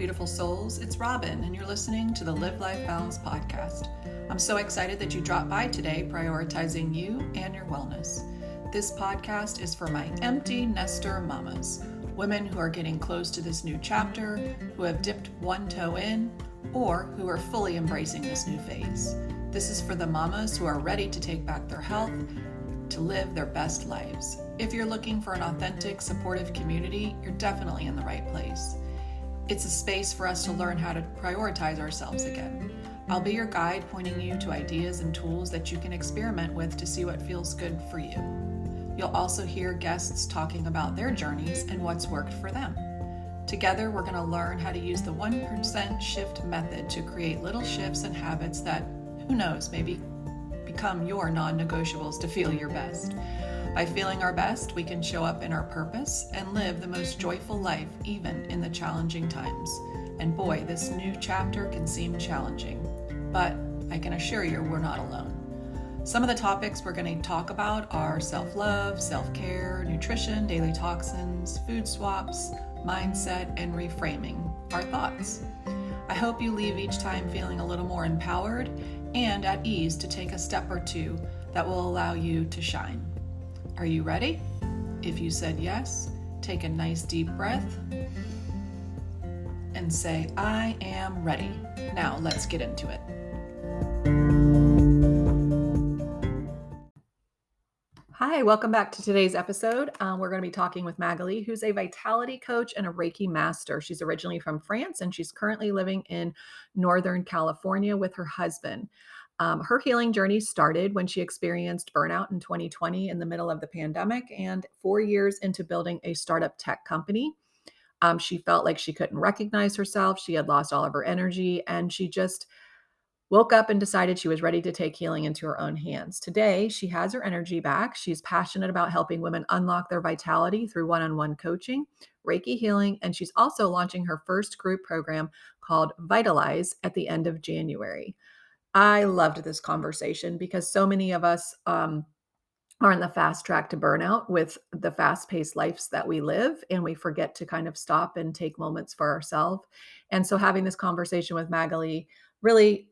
beautiful souls. It's Robin, and you're listening to the Live Life Balance podcast. I'm so excited that you dropped by today, prioritizing you and your wellness. This podcast is for my empty nester mamas, women who are getting close to this new chapter, who have dipped one toe in, or who are fully embracing this new phase. This is for the mamas who are ready to take back their health, to live their best lives. If you're looking for an authentic, supportive community, you're definitely in the right place. It's a space for us to learn how to prioritize ourselves again. I'll be your guide, pointing you to ideas and tools that you can experiment with to see what feels good for you. You'll also hear guests talking about their journeys and what's worked for them. Together, we're going to learn how to use the 1% shift method to create little shifts and habits that, who knows, maybe become your non-negotiables to feel your best. By feeling our best, we can show up in our purpose and live the most joyful life, even in the challenging times. And boy, this new chapter can seem challenging, but I can assure you we're not alone. Some of the topics we're going to talk about are self-love, self-care, nutrition, daily toxins, food swaps, mindset, and reframing our thoughts. I hope you leave each time feeling a little more empowered and at ease to take a step or two that will allow you to shine. Are you ready? If you said yes, take a nice deep breath and say, I am ready. Now let's get into it. Hi, welcome back to today's episode. We're going to be talking with Magali, who's a vitality coach and a Reiki master. She's originally from France, and she's currently living in Northern California with her husband. Her healing journey started when she experienced burnout in 2020 in the middle of the pandemic, and 4 years into building a startup tech company. She felt like she couldn't recognize herself. She had lost all of her energy, and she just woke up and decided she was ready to take healing into her own hands. Today, she has her energy back. She's passionate about helping women unlock their vitality through one-on-one coaching, Reiki healing, and she's also launching her first group program called Vitalize at the end of January. I loved this conversation because so many of us are on the fast track to burnout with the fast-paced lives that we live, and we forget to kind of stop and take moments for ourselves. And so having this conversation with Magali really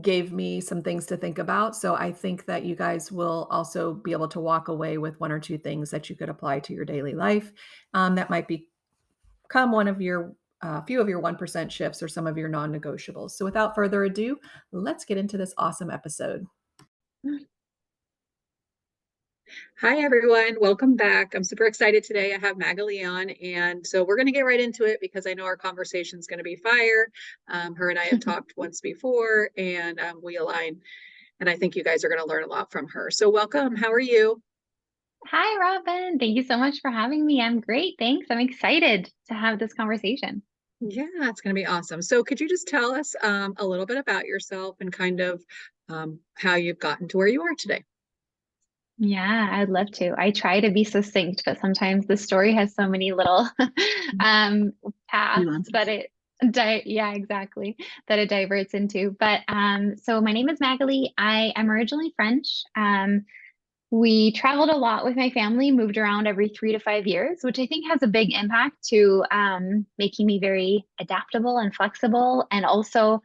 gave me some things to think about. So I think that you guys will also be able to walk away with one or two things that you could apply to your daily life that might become one of your few of your 1% shifts or some of your non-negotiables. So without further ado, let's get into this awesome episode. Hi, everyone. Welcome back. I'm super excited today. I have Magali on, and so we're going to get right into it because I know our conversation is going to be fire. Her and I have talked once before, and we align, and I think you guys are going to learn a lot from her. So welcome. How are you? Hi, Robin. Thank you so much for having me. I'm great. Thanks. I'm excited to have this conversation. Yeah, it's going to be awesome. So could you just tell us a little bit about yourself and kind of how you've gotten to where you are today? Yeah, I'd love to. I try to be succinct, but sometimes the story has so many little paths that yeah, exactly, that it diverts into. But so my name is Magali. I am originally French. We traveled a lot with my family, moved around every 3 to 5 years, which I think has a big impact to making me very adaptable and flexible, and also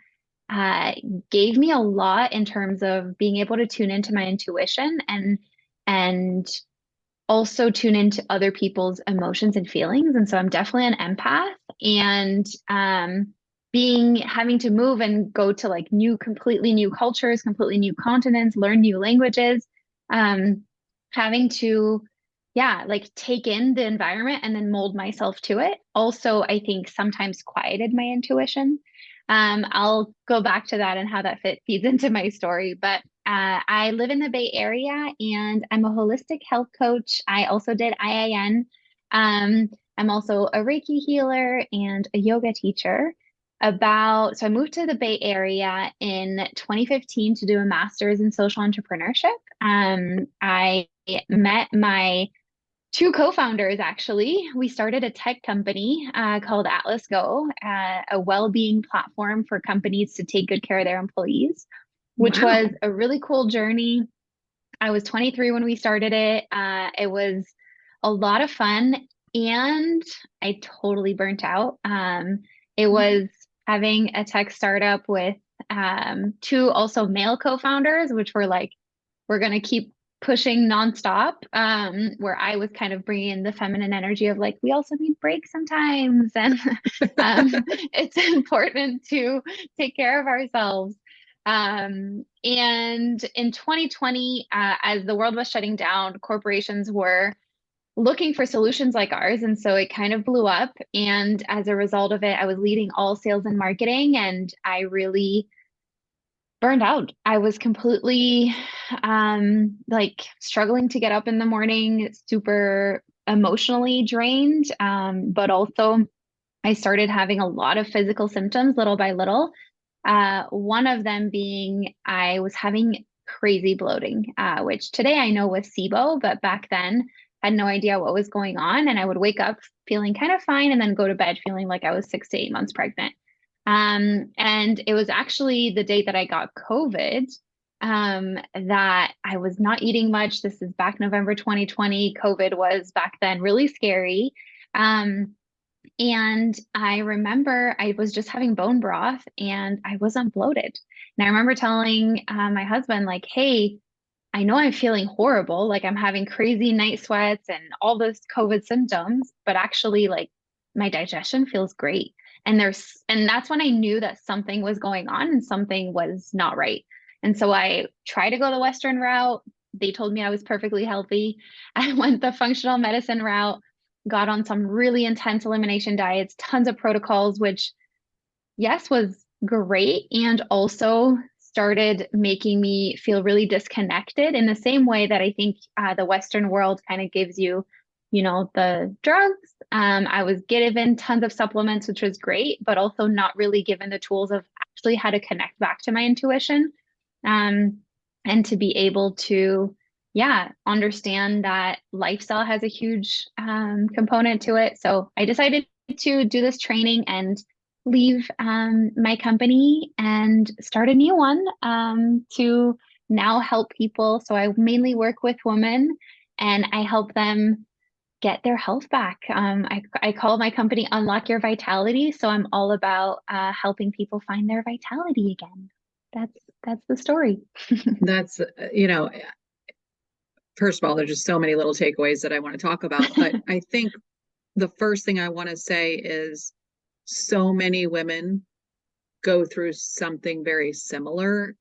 uh, gave me a lot in terms of being able to tune into my intuition and also tune into other people's emotions and feelings. And so I'm definitely an empath, and having to move and go to like completely new cultures, completely new continents, learn new languages, having to, yeah, like take in the environment and then mold myself to it. Also, I think sometimes quieted my intuition. I'll go back to that and how that feeds into my story. But I live in the Bay Area, and I'm a holistic health coach. I also did IIN. I'm also a Reiki healer and a yoga teacher. So I moved to the Bay Area in 2015 to do a master's in social entrepreneurship. I met my two co-founders, actually. We started a tech company called Atlas Go, a well-being platform for companies to take good care of their employees, which was a really cool journey. I was 23 when we started it. It was a lot of fun. and I totally burnt out. It was having a tech startup with two also male co-founders, which were like, we're going to keep pushing nonstop, where I was kind of bringing in the feminine energy of like, we also need breaks sometimes. And it's important to take care of ourselves. And in 2020, as the world was shutting down, corporations were looking for solutions like ours. And so it kind of blew up. And as a result of it, I was leading all sales and marketing, and I really burned out. I was completely like struggling to get up in the morning, super emotionally drained. But also I started having a lot of physical symptoms little by little. One of them being I was having crazy bloating, which today I know was SIBO, but back then had no idea what was going on. And I would wake up feeling kind of fine and then go to bed feeling like I was 6 to 8 months pregnant. And it was actually the day that I got COVID, that I was not eating much. This is back November 2020. COVID was back then really scary. And I remember I was just having bone broth and I wasn't bloated. And I remember telling my husband, like, hey, I know I'm feeling horrible. Like I'm having crazy night sweats and all those COVID symptoms, but actually, like, my digestion feels great. And that's when I knew that something was going on and something was not right. And so I tried to go the Western route. They told me I was perfectly healthy. I went the functional medicine route, got on some really intense elimination diets, tons of protocols, which, yes, was great, and also started making me feel really disconnected in the same way that I think the Western world kind of gives you, the drugs. I was given tons of supplements, which was great, but also not really given the tools of actually how to connect back to my intuition, um, and to be able to, yeah, understand that lifestyle has a huge component to it. So I decided to do this training and leave my company and start a new one, to now help people. So I mainly work with women and I help them get their health back. I call my company Unlock Your Vitality. So I'm all about helping people find their vitality again. That's the story. That's, first of all, there's just so many little takeaways that I want to talk about. But I think the first thing I want to say is so many women go through something very similar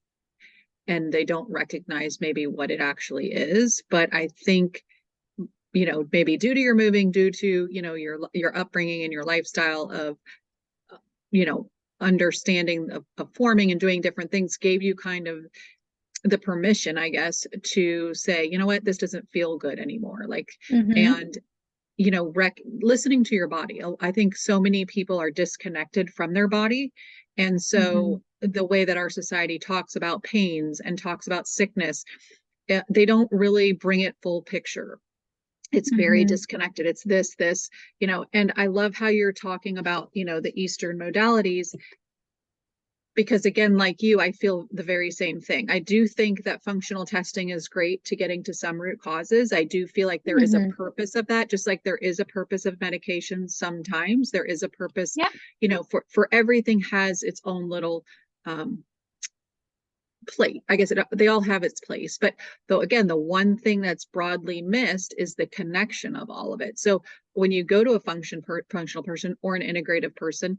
and they don't recognize maybe what it actually is. But I think, maybe due to your moving, due to, your upbringing and your lifestyle of, understanding of forming and doing different things gave you kind of the permission, I guess, to say, you know what, this doesn't feel good anymore. Like, and, listening to your body. I think so many people are disconnected from their body. And so the way that our society talks about pains and talks about sickness, they don't really bring it full picture. It's very disconnected. It's this, and I love how you're talking about, the Eastern modalities, because again, like you, I feel the very same thing. I do think that functional testing is great to getting to some root causes. I do feel like there is a purpose of that, just like there is a purpose of medication. Sometimes there is a purpose, for everything has its own little, plate. I guess they all have its place, but though again, the one thing that's broadly missed is the connection of all of it. So when you go to a functional person or an integrative person,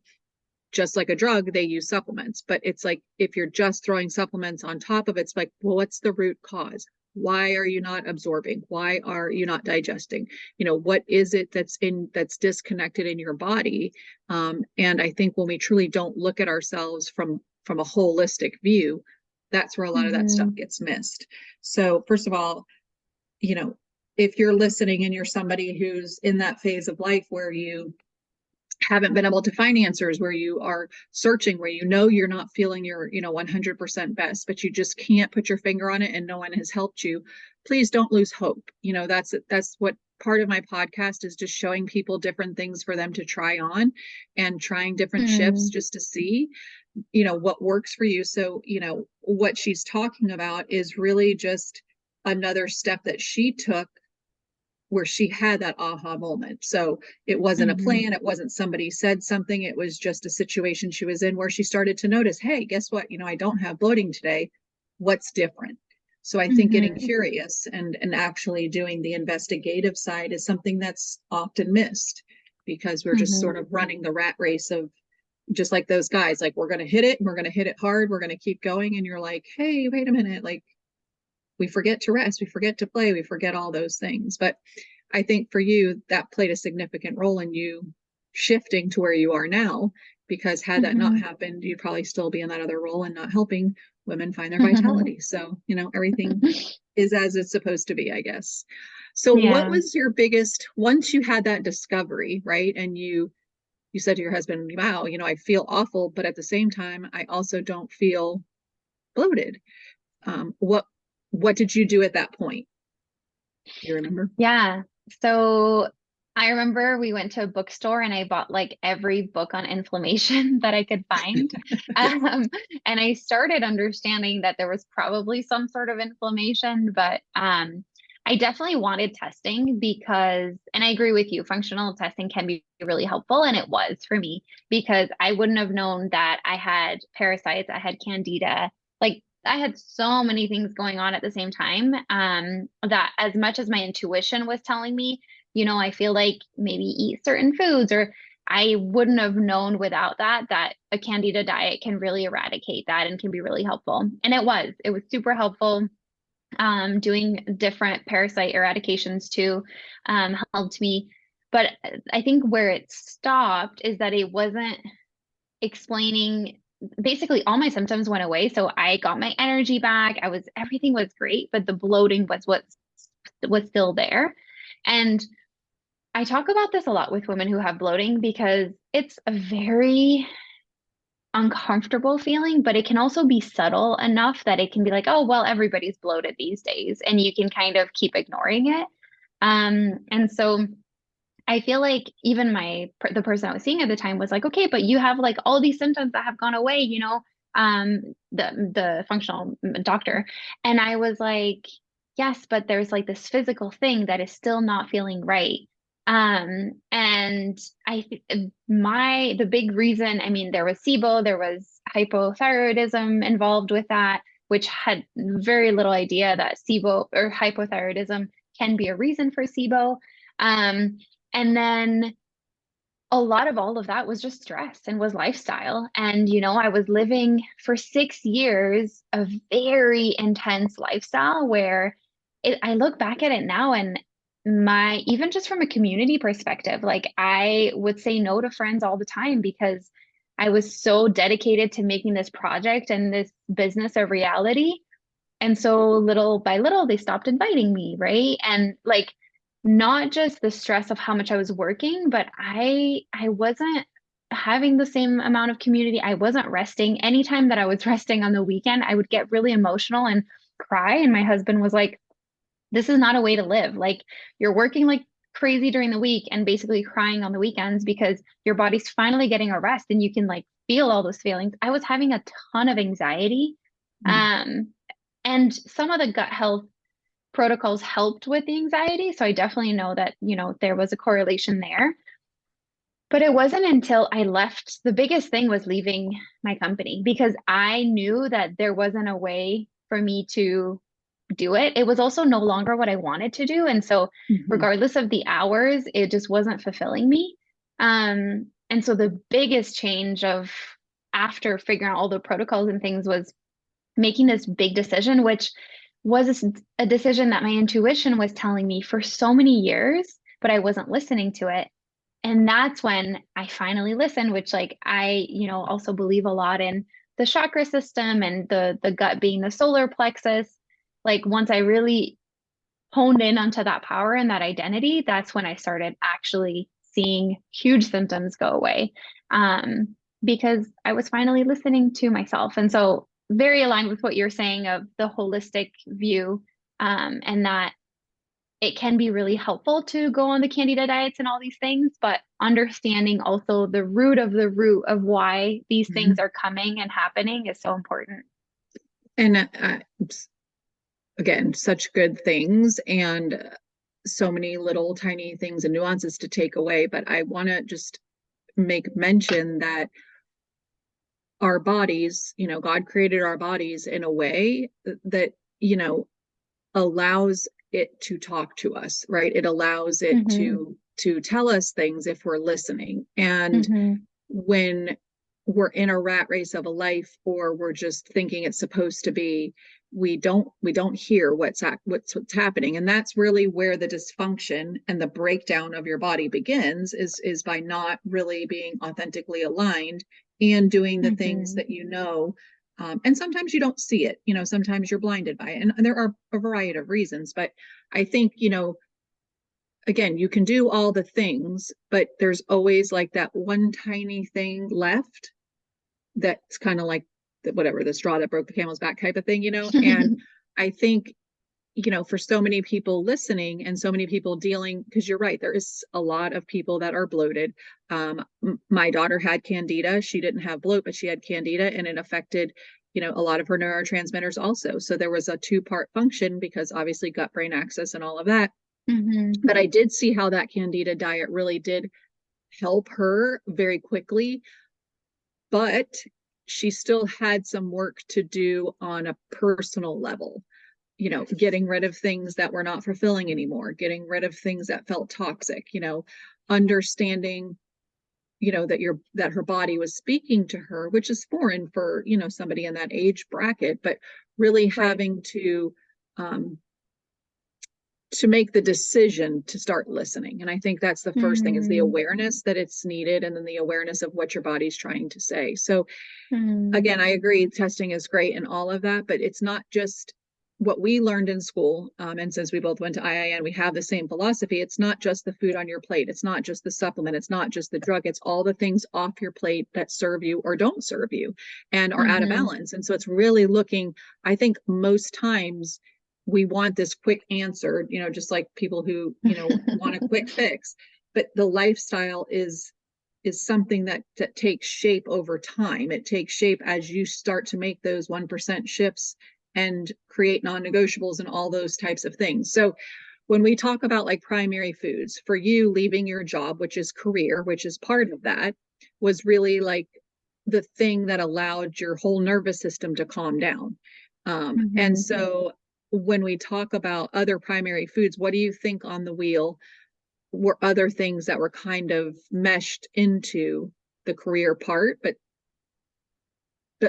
just like a drug, they use supplements, but it's like, if you're just throwing supplements on top of it, it's like, well, what's the root cause? Why are you not absorbing? Why are you not digesting? What is it that's disconnected in your body? And I think when we truly don't look at ourselves from a holistic view, that's where a lot of that stuff gets missed. So first of all, if you're listening and you're somebody who's in that phase of life where you haven't been able to find answers, where you are searching, where you're not feeling your 100% best, but you just can't put your finger on it and no one has helped you, please don't lose hope. That's what part of my podcast is, just showing people different things for them to try on and trying different shifts just to see what works for you. So what she's talking about is really just another step that she took where she had that aha moment. So it wasn't a plan. It wasn't somebody said something. It was just a situation she was in where she started to notice, hey, guess what? I don't have bloating today. What's different? So I think getting curious and actually doing the investigative side is something that's often missed, because we're just sort of running the rat race of, just like those guys, like, we're going to hit it and we're going to hit it hard. We're going to keep going. And you're like, hey, wait a minute. Like, we forget to rest, we forget to play, we forget all those things. But I think for you, that played a significant role in you shifting to where you are now, because had that not happened, you'd probably still be in that other role and not helping women find their vitality. So, everything is as it's supposed to be, I guess. So what was your biggest, once you had that discovery, right? And you said to your husband, wow, I feel awful, but at the same time, I also don't feel bloated. What did you do at that point? Do you remember? Yeah. So I remember we went to a bookstore and I bought like every book on inflammation that I could find. And I started understanding that there was probably some sort of inflammation, but I definitely wanted testing because, and I agree with you, functional testing can be really helpful. And it was for me, because I wouldn't have known that I had parasites, I had candida, like I had so many things going on at the same time, that as much as my intuition was telling me, I feel like maybe eat certain foods, or I wouldn't have known without that a candida diet can really eradicate that and can be really helpful. And it was super helpful. Doing different parasite eradications too, helped me. But I think where it stopped is that it wasn't explaining, basically all my symptoms went away. So I got my energy back. Everything was great, but the bloating was what was still there. And I talk about this a lot with women who have bloating, because it's a very uncomfortable feeling, but it can also be subtle enough that it can be like, oh, well, everybody's bloated these days, and you can kind of keep ignoring it. And so I feel like even the person I was seeing at the time was like, okay, but you have like all these symptoms that have gone away, the functional doctor. And I was like, yes, but there's like this physical thing that is still not feeling right. And the big reason, I mean, there was SIBO, there was hypothyroidism involved with that, which had very little idea that SIBO or hypothyroidism can be a reason for SIBO. And then a lot of all of that was just stress and was lifestyle. And, I was living for 6 years a very intense lifestyle where I look back at it now, and even just from a community perspective, like I would say no to friends all the time because I was so dedicated to making this project and this business a reality. And so little by little, they stopped inviting me, right? And like, not just the stress of how much I was working, but I wasn't having the same amount of community. I wasn't resting. Anytime that I was resting on the weekend, I would get really emotional and cry. And my husband was like, this is not a way to live. Like, you're working like crazy during the week and basically crying on the weekends because your body's finally getting a rest and you can like feel all those feelings. I was having a ton of anxiety. And some of the gut health protocols helped with the anxiety. So I definitely know that, there was a correlation there. But it wasn't until I left, the biggest thing was leaving my company, because I knew that there wasn't a way for me to do it. It was also no longer what I wanted to do. And so regardless of the hours, it just wasn't fulfilling me. And so the biggest change of after figuring out all the protocols and things was making this big decision, which was a decision that my intuition was telling me for so many years, but I wasn't listening to it. And that's when I finally listened, which like I, also believe a lot in the chakra system and the gut being the solar plexus. Like once I really honed in onto that power and that identity, that's when I started actually seeing huge symptoms go away. Because I was finally listening to myself. And so very aligned with what you're saying of the holistic view, and that it can be really helpful to go on the candida diets and all these things, but understanding also the root of why these things are coming and happening is so important. And again, such good things. And so many little tiny things and nuances to take away, but I want to just make mention that our bodies, God created our bodies in a way that, allows it to talk to us, right? It allows it to tell us things if we're listening. And when we're in a rat race of a life, or we're just thinking it's supposed to be, we don't hear what's happening. And that's really where the dysfunction and the breakdown of your body begins, is by not really being authentically aligned and doing the things that and sometimes you don't see it, sometimes you're blinded by it. And there are a variety of reasons, but I think, again, you can do all the things, but there's always like that one tiny thing left that's kind of like the straw that broke the camel's back type of thing, and I think, for so many people listening and so many people dealing, because you're right, there is a lot of people that are bloated. My daughter had candida. She didn't have bloat, but she had candida, and it affected, a lot of her neurotransmitters also. So there was a 2-part function, because obviously gut brain axis and all of that. But I did see how that candida diet really did help her very quickly, but she still had some work to do on a personal level. Getting rid of things that were not fulfilling anymore, getting rid of things that felt toxic, understanding, that her body was speaking to her, which is foreign for, somebody in that age bracket, but really having to make the decision to start listening. And I think that's the first thing, is the awareness that it's needed, and then the awareness of what your body's trying to say. So again, I agree, testing is great and all of that, but it's not just what we learned in school. And since we both went to IIN, we have the same philosophy. It's not just the food on your plate. It's not just the supplement. It's not just the drug. It's all the things off your plate that serve you or don't serve you and are out of balance. And so it's really looking, I think most times we want this quick answer, just like people who, want a quick fix, but the lifestyle is something that takes shape over time. It takes shape as you start to make those 1% shifts and create non-negotiables and all those types of things. So when we talk about like primary foods, for you, leaving your job, which is career, which is part of that, was really like the thing that allowed your whole nervous system to calm down. And so when we talk about other primary foods, what do you think on the wheel were other things that were kind of meshed into the career part, but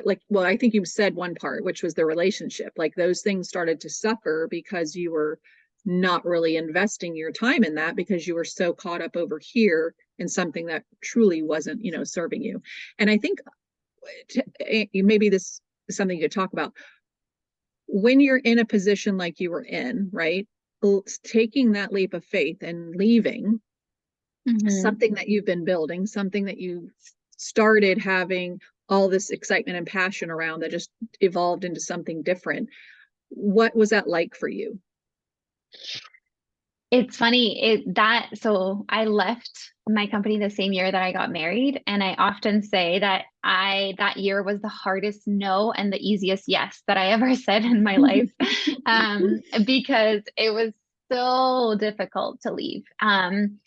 like, well, I think you said one part, which was the relationship, like those things started to suffer because you were not really investing your time in that, because you were so caught up over here in something that truly wasn't, serving you. And I think maybe this is something you could talk about. When you're in a position like you were in, right? Taking that leap of faith and leaving something that you've been building, something that you started having all this excitement and passion around, that just evolved into something different. What was that like for you? It's funny so I left my company the same year that I got married. And I often say that that year was the hardest no and the easiest yes that I ever said in my life. Because it was so difficult to leave. I'm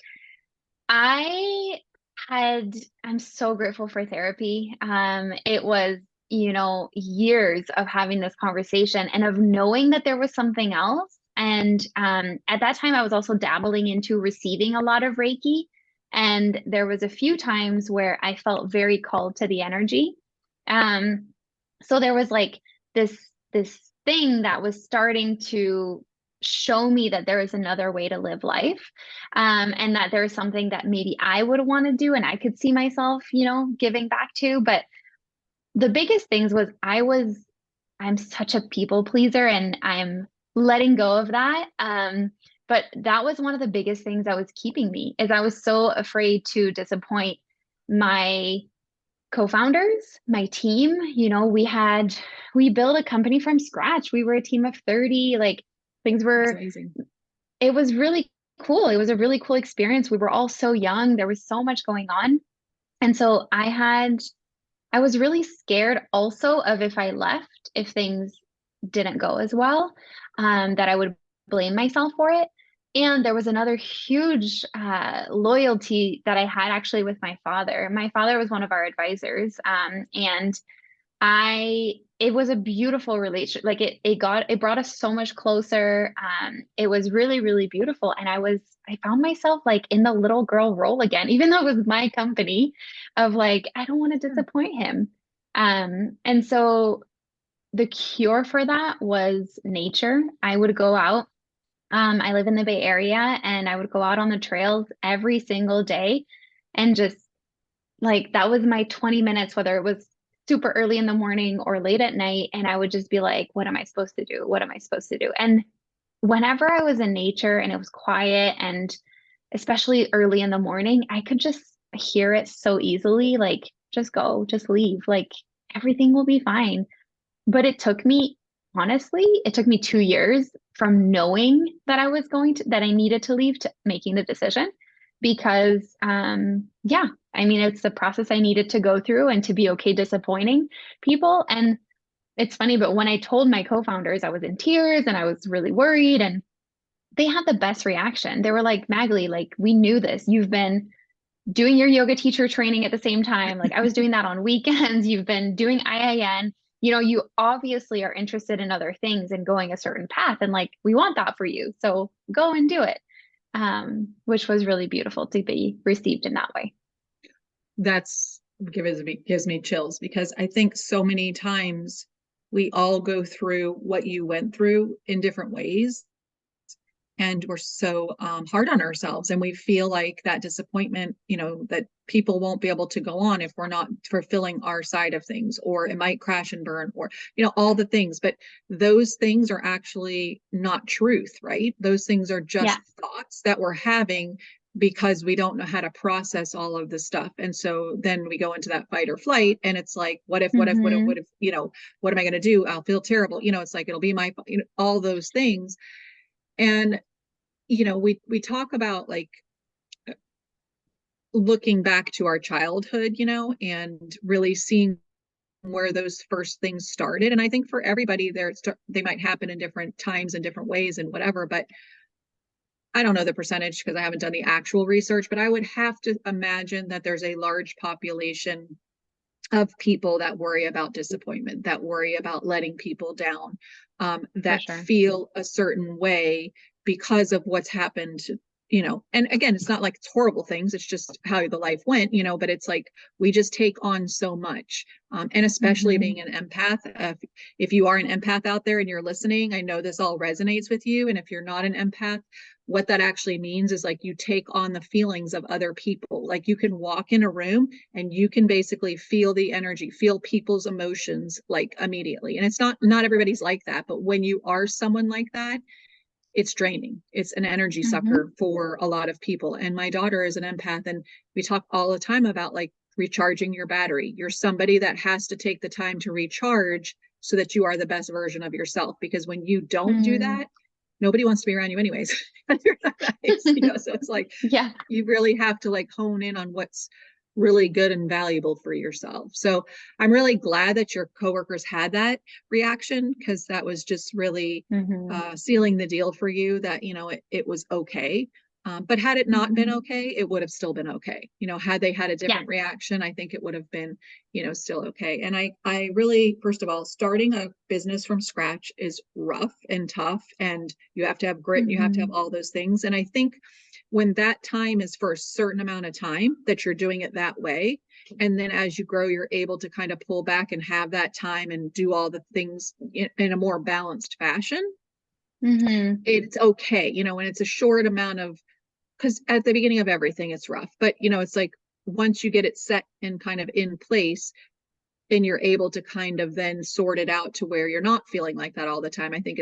so grateful for therapy. It was, years of having this conversation and of knowing that there was something else. And at that time, I was also dabbling into receiving a lot of Reiki. And there was a few times where I felt very called to the energy. So there was like this thing that was starting to show me that there is another way to live life, and that there's something that maybe I would want to do and I could see myself, giving back to. But the biggest things was I'm such a people pleaser, and I'm letting go of that. But that was one of the biggest things that was keeping me, is I was so afraid to disappoint my co-founders, my team. We built a company from scratch. We were a team of 30, like things were amazing. It was really cool. It was a really cool experience. We were all so young. There was so much going on. And so I was really scared also of, if I left, if things didn't go as well, that I would blame myself for it. And there was another huge loyalty that I had actually with my father. My father was one of our advisors, and it was a beautiful relationship. Like it brought us so much closer. It was really, really beautiful. And I found myself like in the little girl role again, even though it was my company, of like, I don't want to disappoint him. And so the cure for that was nature. I would go out. I live in the Bay Area, and I would go out on the trails every single day and just like that was my 20 minutes, whether it was super early in the morning or late at night. And I would just be like, what am I supposed to do? What am I supposed to do? And whenever I was in nature and it was quiet, and especially early in the morning, I could just hear it so easily, like, just go, just leave, like everything will be fine. But honestly, it took me 2 years from knowing that that I needed to leave to making the decision because, yeah, I mean, it's the process I needed to go through and to be okay disappointing people. And it's funny, but when I told my co-founders, I was in tears and I was really worried, and they had the best reaction. They were like, Magali, like, we knew this. You've been doing your yoga teacher training at the same time. Like I was doing that on weekends. You've been doing IIN. You obviously are interested in other things and going a certain path. And like, we want that for you. So go and do it. Which was really beautiful to be received in that way. That's gives me chills, because I think so many times we all go through what you went through in different ways. And we're so hard on ourselves, and we feel like that disappointment, that people won't be able to go on if we're not fulfilling our side of things, or it might crash and burn, or all the things. But those things are actually not truth, right? Those things are just thoughts that we're having because we don't know how to process all of the stuff. And so then we go into that fight or flight, and it's like, what if, what if, what if, what am I going to do? I'll feel terrible. It's like, it'll be my, all those things. And we talk about like looking back to our childhood, and really seeing where those first things started. And I think for everybody they might happen in different times and different ways and whatever, but I don't know the percentage because I haven't done the actual research, but I would have to imagine that there's a large population of people that worry about disappointment, that worry about letting people down, that feel a certain way because of what's happened, and again, it's not like it's horrible things, it's just how the life went, but it's like we just take on so much, and especially being an empath. If you are an empath out there and you're listening, I know this all resonates with you. And if you're not an empath, what that actually means is like you take on the feelings of other people. Like you can walk in a room and you can basically feel the energy, feel people's emotions like immediately. And it's not everybody's like that, but when you are someone like that, it's draining. It's an energy sucker for a lot of people. And my daughter is an empath, and we talk all the time about like recharging your battery. You're somebody that has to take the time to recharge so that you are the best version of yourself. Because when you don't do that, nobody wants to be around you anyways. So it's like, you really have to like hone in on what's really good and valuable for yourself. So I'm really glad that your coworkers had that reaction, because that was just really sealing the deal for you that, it was okay. But had it not been okay, it would have still been okay. Had they had a different reaction, I think it would have been, still okay. And I really, first of all, starting a business from scratch is rough and tough, and you have to have grit, and you have to have all those things. And I think when that time is for a certain amount of time that you're doing it that way, and then as you grow, you're able to kind of pull back and have that time and do all the things in a more balanced fashion, it's okay, when it's a short amount of, because at the beginning of everything, it's rough, but it's like once you get it set and kind of in place, and you're able to kind of then sort it out to where you're not feeling like that all the time. I think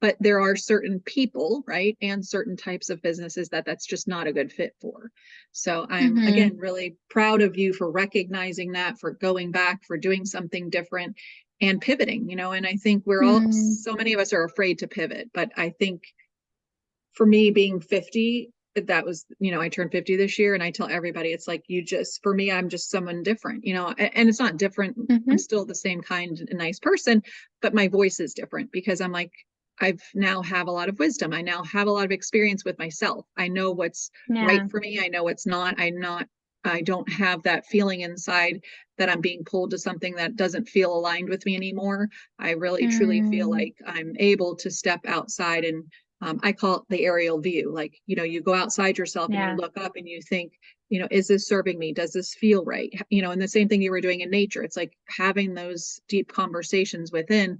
but there are certain people, right, and certain types of businesses that's just not a good fit for. So I'm again really proud of you for recognizing that, for going back, for doing something different and pivoting, and I think we're all, so many of us are afraid to pivot, but I think for me being 50, that was, I turned 50 this year, and I tell everybody, it's like, for me, I'm just someone different, and it's not different. I'm still the same kind and nice person, but my voice is different because I'm like, I've now have a lot of wisdom. I now have a lot of experience with myself. I know what's right Yeah. for me. I know what's not. I don't have that feeling inside that I'm being pulled to something that doesn't feel aligned with me anymore. I really truly feel Mm, like I'm able to step outside and I call it the aerial view. Like, you go outside yourself and you yeah. look up and you think, is this serving me? Does this feel right? And the same thing you were doing in nature. It's like having those deep conversations within,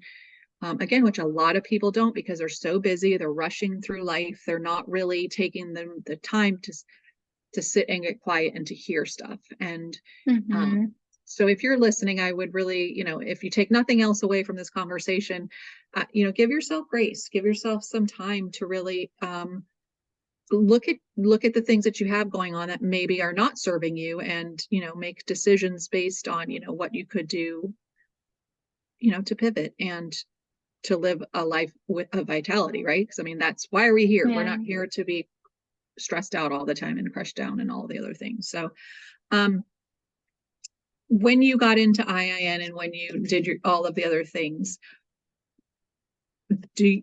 again, which a lot of people don't because they're so busy. They're rushing through life. They're not really taking the time to sit and get quiet and to hear stuff. And Mm-hmm. so if you're listening, I would really, if you take nothing else away from this conversation, give yourself grace, give yourself some time to really look at the things that you have going on that maybe are not serving you, and make decisions based on what you could do, to pivot and to live a life with a vitality, right? Because I mean, that's why are we here? We're Yeah. not here to be stressed out all the time and crushed down and all the other things. So um when you got into IIN and when you did all of the other things, do you,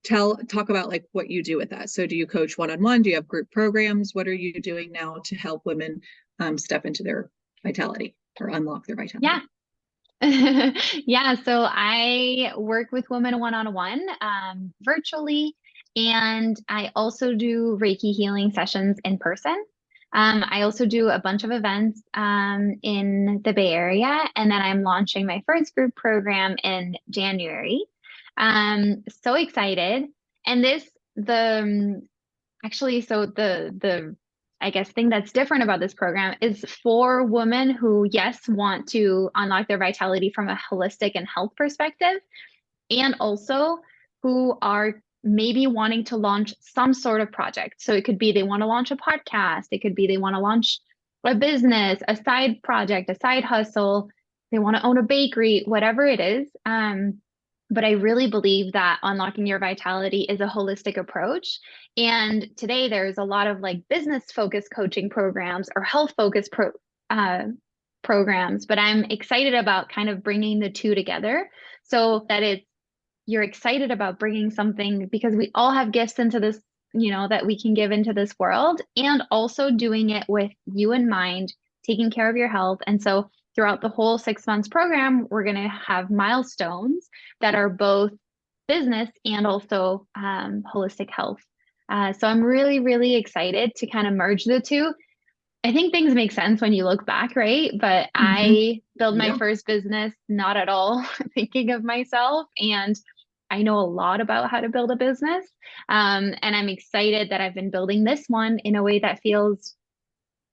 talk about like what you do with that. So do you coach one-on-one? Do you have group programs? What are you doing now to help women step into their vitality or unlock their Yeah. vitality? Yeah, so I work with women one-on-one, virtually, and I also do Reiki healing sessions in person. I also do a bunch of events in the Bay Area, and then I'm launching my first group program in January. So excited. And the actually, so the I guess thing that's different about this program is for women who, yes, want to unlock their vitality from a holistic and health perspective, and also who are maybe wanting to launch some sort of project. So it could be they want to launch a podcast, it could be they want to launch a business, a side project, a side hustle, they want to own a bakery, whatever it is. But I really believe that unlocking your vitality is a holistic approach. And today there's a lot of like business focused coaching programs or health focused programs, but I'm excited about kind of bringing the two together so that you're excited about bringing something because we all have gifts into this, that we can give into this world, and also doing it with you in mind, taking care of your health. And so throughout the whole 6 months program, we're going to have milestones that are both business and also holistic health. So I'm really, really excited to kind of merge the two. I think things make sense when you look back, right? But Mm-hmm. I built my Yeah. first business not at all thinking of myself. And I know a lot about how to build a business. And I'm excited that I've been building this one in a way that feels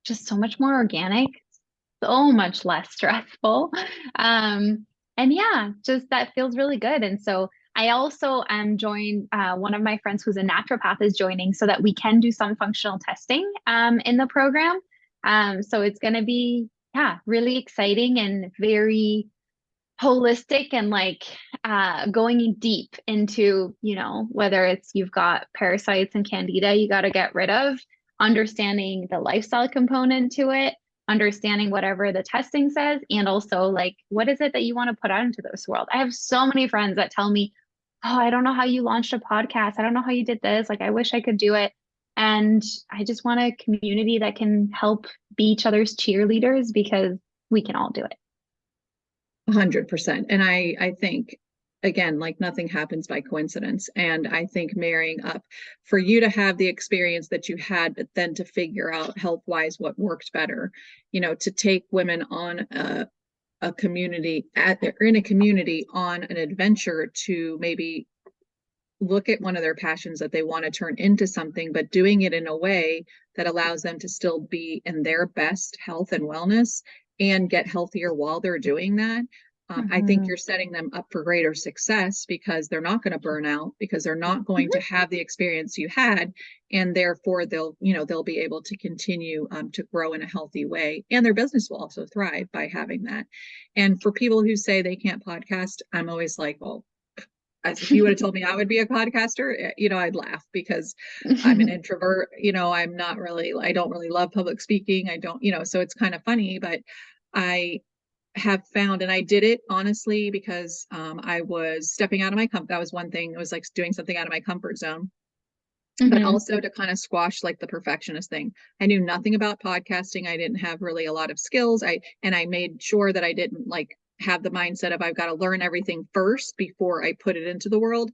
just so much more organic, so much less stressful. And yeah, just that feels really good. And so I also am joined, one of my friends who's a naturopath is joining so that we can do some functional testing in the program. So it's going to be, yeah, really exciting and very holistic and like going deep into, whether it's you've got parasites and candida you got to get rid of, understanding the lifestyle component to it, understanding whatever the testing says, and also like what is it that you want to put out into this world. I have so many friends that tell me, oh, I don't know how you launched a podcast, I don't know how you did this, like I wish I could do it. And I just want a community that can help be each other's cheerleaders because we can all do it. 100%. And I think, again, like nothing happens by coincidence. And I think marrying up for you to have the experience that you had, but then to figure out health wise what worked better, to take women on a community in a community on an adventure to maybe look at one of their passions that they want to turn into something, but doing it in a way that allows them to still be in their best health and wellness and get healthier while they're doing that. I think Mhm. you're setting them up for greater success because they're not going to burn out, because they're not going to have the experience you had, and therefore they'll be able to continue to grow in a healthy way, and their business will also thrive by having that. And for people who say they can't podcast, I'm always like, well, as if you would have told me I would be a podcaster, I'd laugh because I'm an introvert. I'm not really, I don't really love public speaking. I don't, so it's kind of funny, but I have found, and I did it honestly because I was stepping out of my that was one thing. It was like doing something out of my comfort zone, but also to kind of squash like the perfectionist thing. I knew nothing about podcasting. I didn't have really a lot of skills. I made sure that I didn't like have the mindset of I've got to learn everything first before I put it into the world.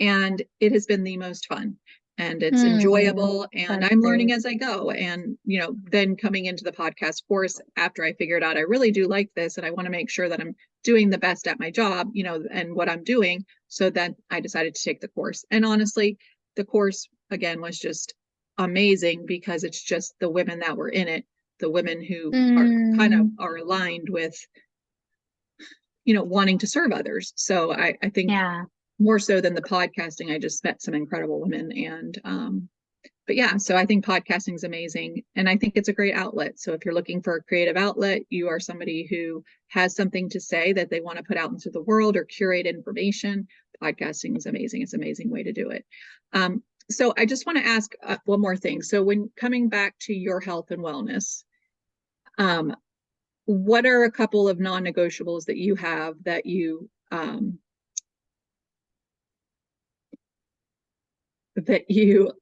And it has been the most fun, and it's enjoyable, and I'm learning as I go. And, you know, then coming into the podcast course after I figured out I really do like this and I want to make sure that I'm doing the best at my job, you know, and what I'm doing. So then I decided to take the course. And honestly, the course again was just amazing because it's just the women that were in it, the women who are kind of are aligned with, you know, wanting to serve others. So I think more so than the podcasting, I just met some incredible women. And but yeah, so I think podcasting is amazing, and I think it's a great outlet. So if you're looking for a creative outlet, you are somebody who has something to say that they want to put out into the world or curate information, podcasting is amazing. It's an amazing way to do it. So I just want to ask one more thing. So when coming back to your health and wellness, what are a couple of non-negotiables that you have that you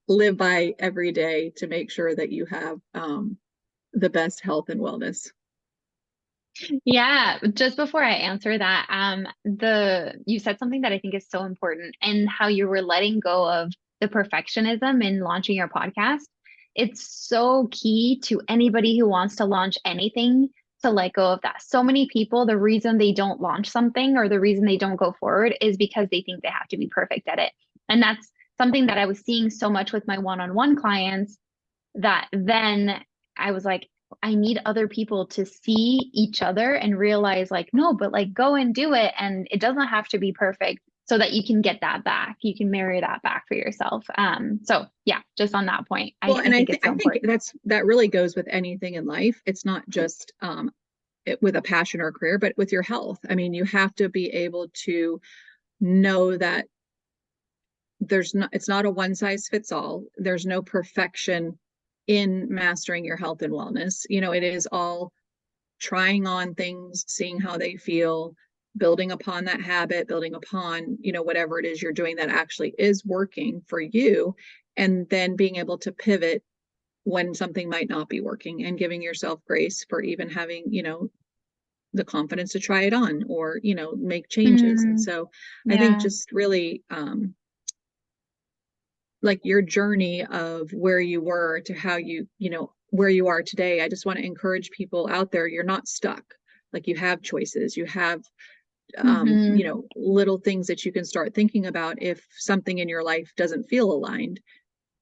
live by every day to make sure that you have the best health and wellness? Yeah, just before I answer that, you said something that I think is so important, and how you were letting go of the perfectionism in launching your podcast. It's so key to anybody who wants to launch anything to let go of that. So many people, the reason they don't launch something or the reason they don't go forward is because they think they have to be perfect at it. And that's something that I was seeing so much with my one-on-one clients, that then I was like, I need other people to see each other and realize like, no, but like go and do it. And it doesn't have to be perfect, so that you can get that back. You can marry that back for yourself. So yeah, just on that point, I think it's so important. That really goes with anything in life. It's not just with a passion or a career, but with your health. I mean, you have to be able to know that it's not a one size fits all. There's no perfection in mastering your health and wellness. You know, it is all trying on things, seeing how they feel, building upon that habit, building upon, you know, whatever it is you're doing that actually is working for you, and then being able to pivot when something might not be working, and giving yourself grace for even having, you know, the confidence to try it on, or, you know, make changes. And so I think just really like your journey of where you were to how you know, where you are today. I just want to encourage people out there, you're not stuck. Like, you have choices, you have you know, little things that you can start thinking about if something in your life doesn't feel aligned.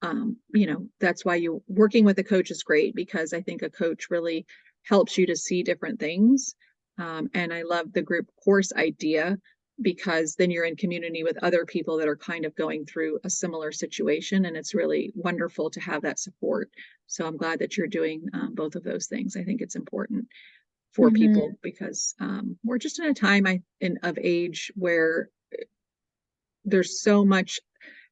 You know, that's why working with a coach is great, because I think a coach really helps you to see different things. And I love the group course idea, because then you're in community with other people that are kind of going through a similar situation, and it's really wonderful to have that support. So I'm glad that you're doing both of those things. I think it's important for people, because we're just in a time of age where there's so much,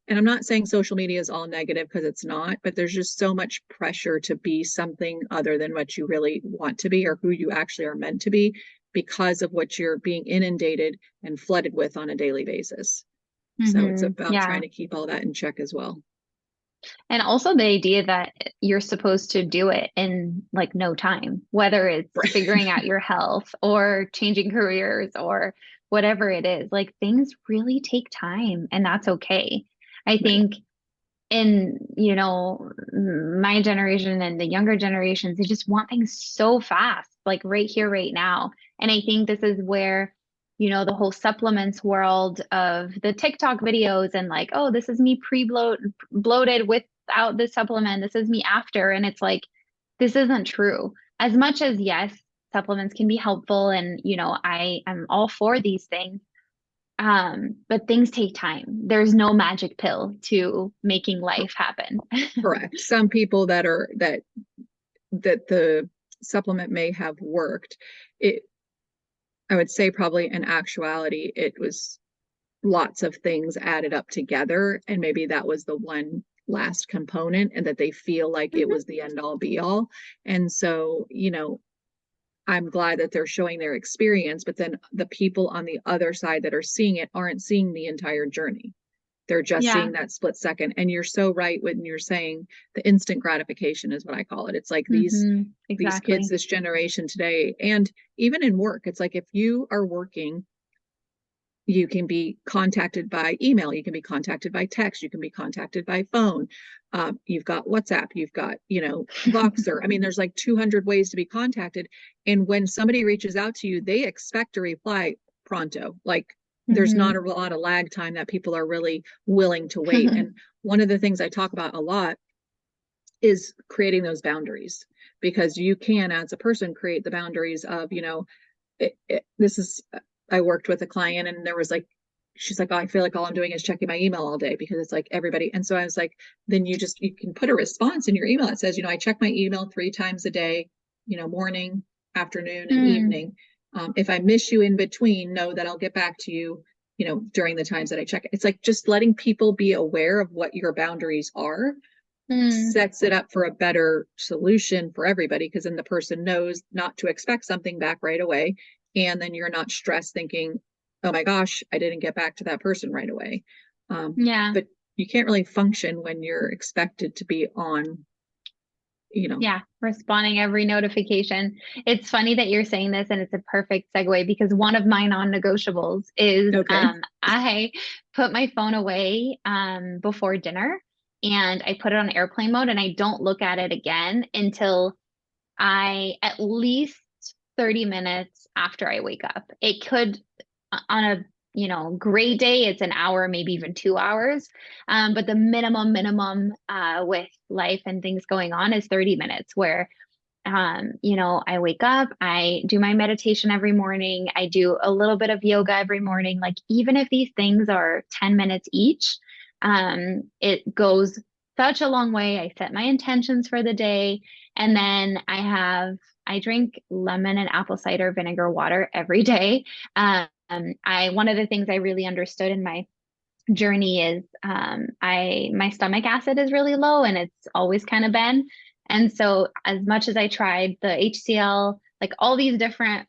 and I'm not saying social media is all negative, because it's not, but there's just so much pressure to be something other than what you really want to be, or who you actually are meant to be, because of what you're being inundated and flooded with on a daily basis. So it's about trying to keep all that in check as well. And also the idea that you're supposed to do it in like no time, whether it's figuring out your health or changing careers or whatever it is, like things really take time, and that's okay. I think in, you know, my generation and the younger generations, they just want things so fast, like right here, right now. And I think this is where, you know, the whole supplements world of the TikTok videos and like, oh, this is me bloated without this supplement, this is me after. And it's like, this isn't true. As much as, yes, supplements can be helpful, and, you know, I am all for these things. But things take time. There's no magic pill to making life happen. Correct. Some people that the supplement may have worked, I would say probably in actuality, it was lots of things added up together, and maybe that was the one last component, and that they feel like it was the end all be all. And so, you know, I'm glad that they're showing their experience, but then the people on the other side that are seeing it aren't seeing the entire journey. They're just Yeah. seeing that split second. And you're so right when you're saying the instant gratification is what I call it. It's like these kids, Exactly. this generation today, and even in work, it's like if you are working, you can be contacted by email, you can be contacted by text, you can be contacted by phone. You've got WhatsApp, you've got, Voxer. I mean, there's like 200 ways to be contacted. And when somebody reaches out to you, they expect a reply pronto. Like there's not a lot of lag time that people are really willing to wait. And one of the things I talk about a lot is creating those boundaries, because you can, as a person, create the boundaries of, this is, I worked with a client and there was like, she's like, oh, I feel like all I'm doing is checking my email all day because it's like everybody. And so I was like, then you can put a response in your email that says, I check my email 3 times a day, morning, afternoon, and evening. If I miss you in between, know that I'll get back to you, during the times that I check it. It's like just letting people be aware of what your boundaries are sets it up for a better solution for everybody, because then the person knows not to expect something back right away. And then you're not stressed thinking, oh my gosh, I didn't get back to that person right away. Yeah. But you can't really function when you're expected to be on, Yeah, responding every notification. It's funny that you're saying this, and it's a perfect segue because one of my non-negotiables is Okay. I put my phone away before dinner, and I put it on airplane mode, and I don't look at it again until at least 30 minutes after I wake up. It could, on a great day, it's an hour, maybe even 2 hours. But the minimum with life and things going on is 30 minutes where, I wake up, I do my meditation every morning. I do a little bit of yoga every morning. Like, even if these things are 10 minutes each, it goes such a long way. I set my intentions for the day. And then I drink lemon and apple cider vinegar water every day. One of the things I really understood in my journey is my stomach acid is really low, and it's always kind of been. And so as much as I tried the HCl, like all these different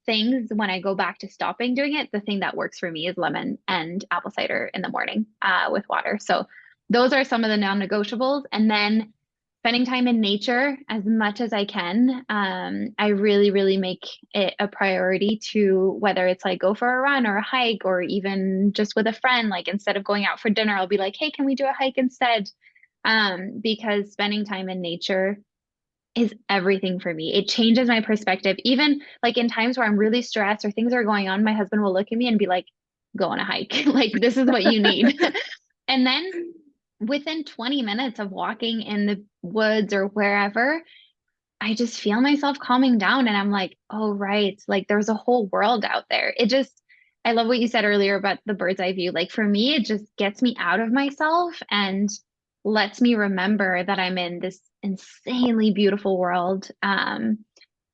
things, when I go back to stopping doing it, the thing that works for me is lemon and apple cider in the morning with water. So those are some of the non-negotiables. And then spending time in nature as much as I can. I really, really make it a priority to, whether it's like go for a run or a hike, or even just with a friend, like instead of going out for dinner, I'll be like, hey, can we do a hike instead? Because spending time in nature is everything for me. It changes my perspective. Even like in times where I'm really stressed or things are going on, my husband will look at me and be like, go on a hike. Like, this is what you need. And then within 20 minutes of walking in the woods or wherever, I just feel myself calming down, and I'm like, oh, right. Like, there's a whole world out there. I love what you said earlier about the bird's eye view. Like, for me, it just gets me out of myself and lets me remember that I'm in this insanely beautiful world.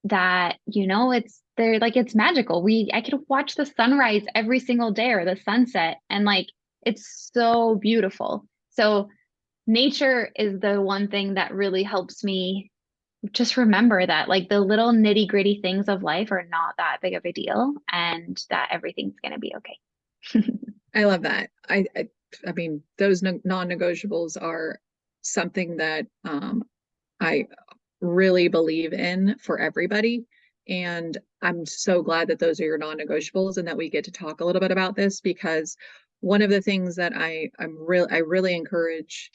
That, it's magical. I could watch the sunrise every single day, or the sunset, and like, it's so beautiful. So nature is the one thing that really helps me just remember that, like, the little nitty gritty things of life are not that big of a deal, and that everything's going to be okay. I love that. I mean, those non-negotiables are something that I really believe in for everybody. And I'm so glad that those are your non-negotiables and that we get to talk a little bit about this, because one of the things that I really encourage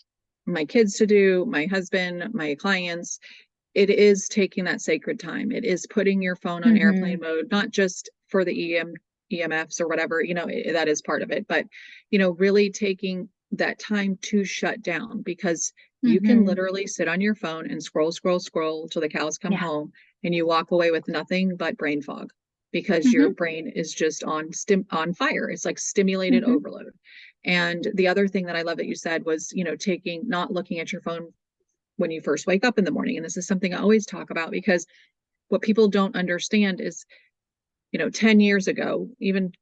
my kids to do, my husband, my clients, it is taking that sacred time. It is putting your phone on airplane mode, not just for the EMFs or whatever, that is part of it, but, really taking that time to shut down, because you can literally sit on your phone and scroll till the cows come home, and you walk away with nothing but brain fog, because your brain is just on fire. It's like stimulated overload. And the other thing that I love that you said was, not looking at your phone when you first wake up in the morning. And this is something I always talk about, because what people don't understand is, 10 years ago, even,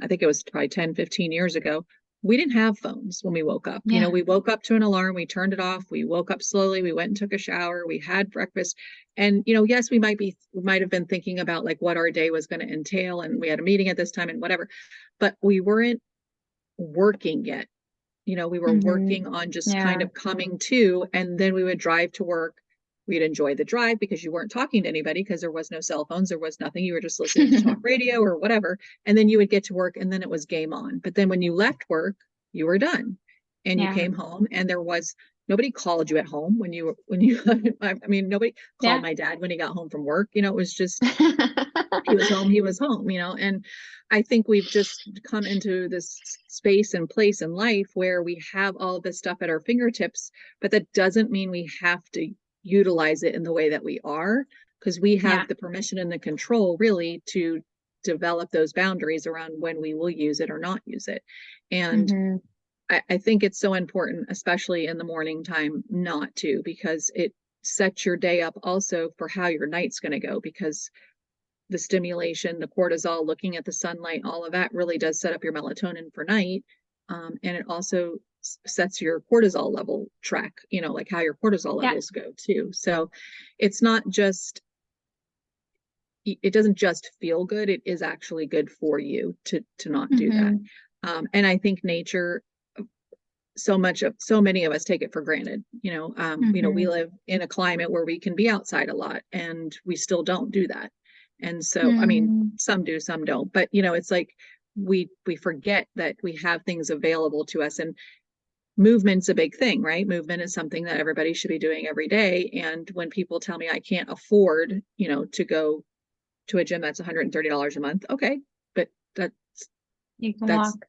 I think it was probably 10, 15 years ago, we didn't have phones when we woke up. Yeah. We woke up to an alarm, we turned it off, we woke up slowly, we went and took a shower, we had breakfast. And, yes, we might have been thinking about like what our day was going to entail. And we had a meeting at this time and whatever, but we weren't working yet. We were working on just kind of coming to, and then we would drive to work. We'd enjoy the drive because you weren't talking to anybody because there was no cell phones. There was nothing. You were just listening to talk radio or whatever. And then you would get to work and then it was game on. But then when you left work, you were done and you came home and nobody called you at home I mean, nobody called my dad when he got home from work. It was just, he was home, and I think we've just come into this space and place in life where we have all this stuff at our fingertips, but that doesn't mean we have to utilize it in the way that we are, because we have the permission and the control really to develop those boundaries around when we will use it or not use it. And I think it's so important, especially in the morning time, not to, because it sets your day up also for how your night's going to go, because the stimulation, the cortisol, looking at the sunlight, all of that really does set up your melatonin for night. And it also sets your cortisol level track, like how your cortisol levels go too. So it's not just, it doesn't just feel good. It is actually good for you to not do that. And I think nature, so many of us take it for granted. We live in a climate where we can be outside a lot and we still don't do that. And so, I mean, some do, some don't, but it's like we forget that we have things available to us, and movement's a big thing, right? Movement is something that everybody should be doing every day. And when people tell me I can't afford, to go to a gym that's $130 a month, okay, but that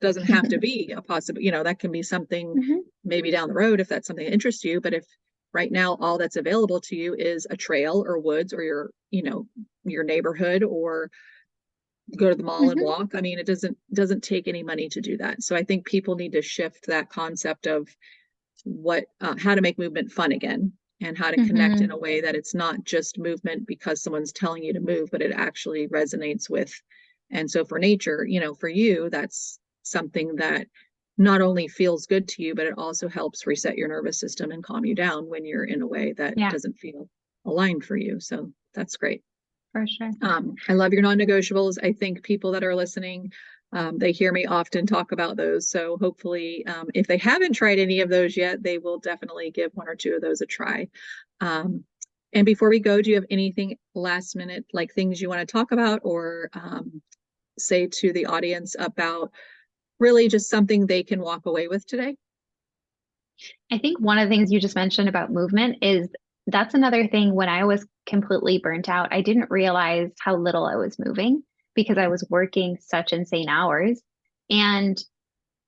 doesn't have to be a possible, that can be something maybe down the road if that's something that interests you. But if right now all that's available to you is a trail or woods or your neighborhood, or go to the mall and walk, I mean, it doesn't take any money to do that. So I think people need to shift that concept of how to make movement fun again, and how to connect in a way that it's not just movement because someone's telling you to move, but it actually resonates with. And so for nature, for you, that's something that not only feels good to you, but it also helps reset your nervous system and calm you down when you're in a way that doesn't feel aligned for you. So that's great. For sure. I love your non-negotiables. I think people that are listening, they hear me often talk about those. So hopefully, if they haven't tried any of those yet, they will definitely give one or two of those a try. And before we go, do you have anything last minute, like things you want to talk about or say to the audience about really just something they can walk away with today? I think one of the things you just mentioned about movement is that's another thing. When I was completely burnt out, I didn't realize how little I was moving because I was working such insane hours. And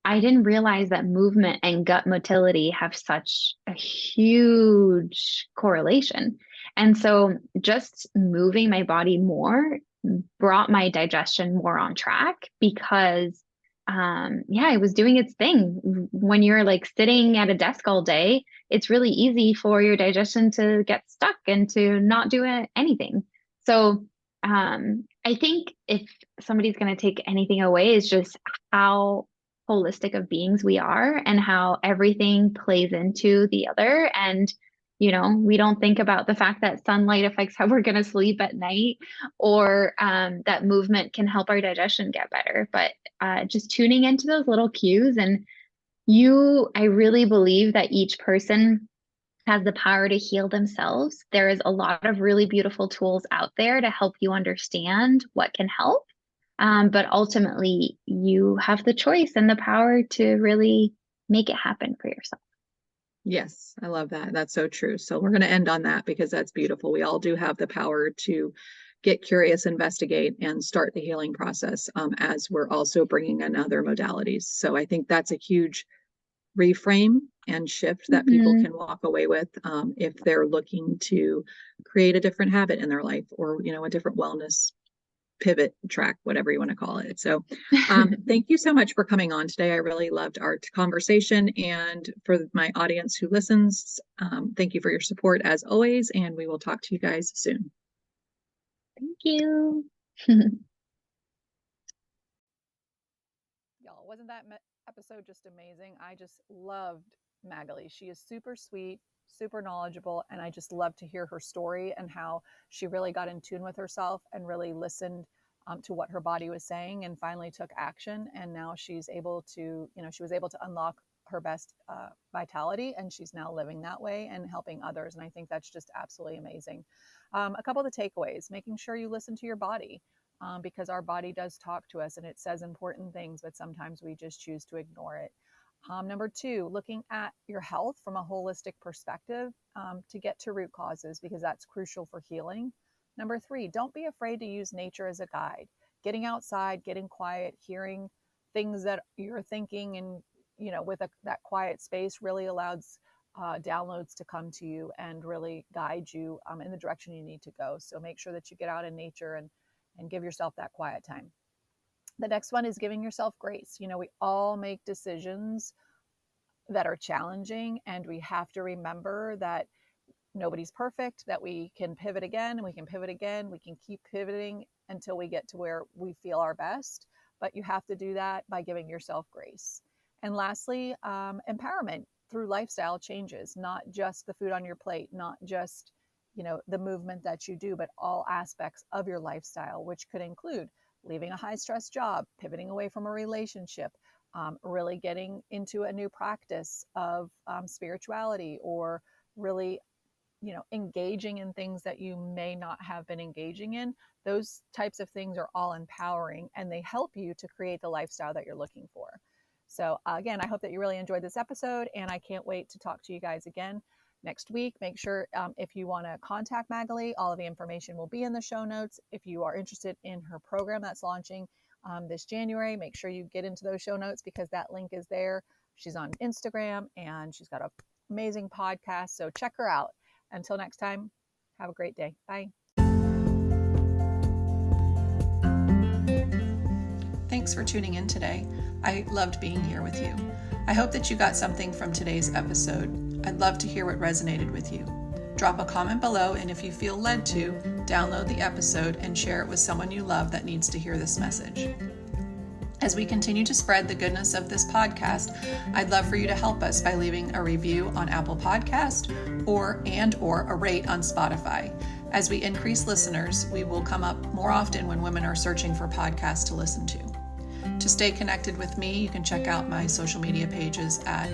I didn't realize that movement and gut motility have such a huge correlation. And so just moving my body more brought my digestion more on track because it was doing its thing. When you're like sitting at a desk all day, it's really easy for your digestion to get stuck and to not do anything. So I think if somebody's going to take anything away, is just how holistic of beings we are and how everything plays into the other. And we don't think about the fact that sunlight affects how we're going to sleep at night, or that movement can help our digestion get better. But just tuning into those little cues. And I really believe that each person has the power to heal themselves. There is a lot of really beautiful tools out there to help you understand what can help. But ultimately, you have the choice and the power to really make it happen for yourself. Yes, I love that. That's so true. So we're going to end on that because that's beautiful. We all do have the power to get curious, investigate, and start the healing process as we're also bringing in other modalities. So I think that's a huge reframe and shift that people can walk away with if they're looking to create a different habit in their life, or, a different wellness pivot track, whatever you want to call it. So thank you so much for coming on today. I really loved our conversation. And for my audience who listens, thank you for your support as always. And we will talk to you guys soon. Thank you. Y'all, wasn't that episode just amazing. I just loved Magali. She is super sweet, super knowledgeable, and I just love to hear her story and how she really got in tune with herself and really listened to what her body was saying and finally took action. And now she's able to, she was able to unlock her best vitality, and she's now living that way and helping others. And I think that's just absolutely amazing. A couple of the takeaways: making sure you listen to your body, because our body does talk to us and it says important things, but sometimes we just choose to ignore it. Number 2, looking at your health from a holistic perspective to get to root causes, because that's crucial for healing. Number 3, don't be afraid to use nature as a guide. Getting outside, getting quiet, hearing things that you're thinking, and with that quiet space really allows downloads to come to you and really guide you in the direction you need to go. So make sure that you get out in nature and give yourself that quiet time. The next one is giving yourself grace. We all make decisions that are challenging, and we have to remember that nobody's perfect, that we can pivot again, and we can pivot again. We can keep pivoting until we get to where we feel our best, but you have to do that by giving yourself grace. And lastly, empowerment through lifestyle changes, not just the food on your plate, not just the movement that you do, but all aspects of your lifestyle, which could include leaving a high stress job, pivoting away from a relationship, really getting into a new practice of spirituality, or really engaging in things that you may not have been engaging in. Those types of things are all empowering, and they help you to create the lifestyle that you're looking for. So again, I hope that you really enjoyed this episode, and I can't wait to talk to you guys again next week. Make sure if you want to contact Magali, all of the information will be in the show notes. If you are interested in her program that's launching this January, make sure you get into those show notes, because that link is there. She's on Instagram, and she's got an amazing podcast. So check her out. Until next time, have a great day. Bye. Thanks for tuning in today. I loved being here with you. I hope that you got something from today's episode. I'd love to hear what resonated with you. Drop a comment below, and if you feel led to, download the episode and share it with someone you love that needs to hear this message. As we continue to spread the goodness of this podcast, I'd love for you to help us by leaving a review on Apple Podcast or a rate on Spotify. As we increase listeners, we will come up more often when women are searching for podcasts to listen to. To stay connected with me, you can check out my social media pages at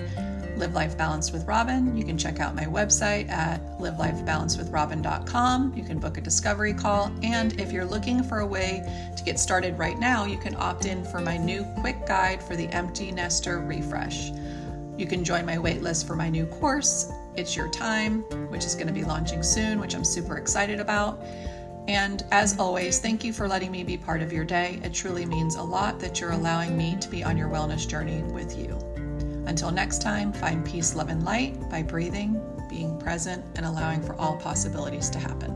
Live Life Balanced with Robin. You can check out my website at livelifebalancedwithrobin.com. You can book a discovery call. And if you're looking for a way to get started right now, you can opt in for my new quick guide for the empty nester refresh. You can join my waitlist for my new course, It's Your Time, which is going to be launching soon, which I'm super excited about. And as always, thank you for letting me be part of your day. It truly means a lot that you're allowing me to be on your wellness journey with you. Until next time, find peace, love, and light by breathing, being present, and allowing for all possibilities to happen.